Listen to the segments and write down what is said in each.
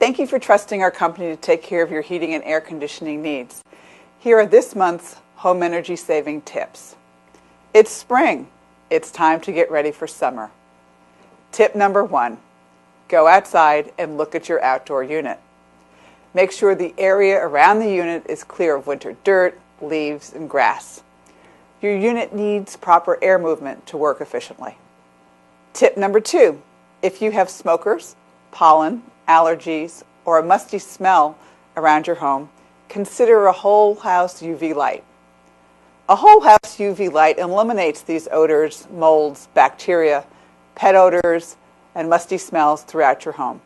Thank you for trusting our company to take care of your heating and air conditioning needs. Here are this month's home energy saving tips. It's spring. It's time to get ready for summer. Tip number 1, go outside and look at your outdoor unit. Make sure the area around the unit is clear of winter dirt, leaves, and grass. Your unit needs proper air movement to work efficiently. Tip number 2, if you have smokers, pollen, allergies, or a musty smell around your home, consider a whole house UV light. A whole house UV light eliminates these odors, molds, bacteria, pet odors, and musty smells throughout your home.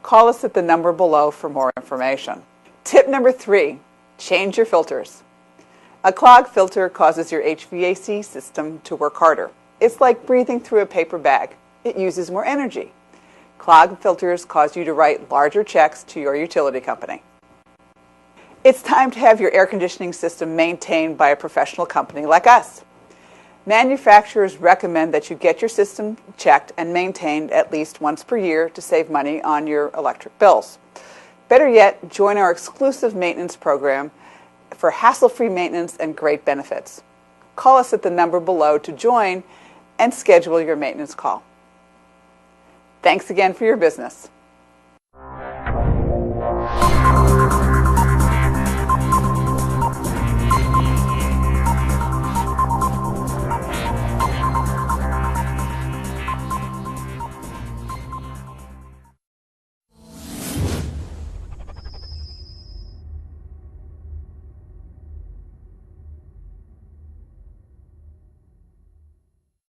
Call us at the number below for more information. Tip number 3, change your filters. A clogged filter causes your HVAC system to work harder. It's like breathing through a paper bag. It uses more energy. Clogged filters cause you to write larger checks to your utility company. It's time to have your air conditioning system maintained by a professional company like us. Manufacturers recommend that you get your system checked and maintained at least once per year to save money on your electric bills. Better yet, join our exclusive maintenance program for hassle-free maintenance and great benefits. Call us at the number below to join and schedule your maintenance call. Thanks again for your business.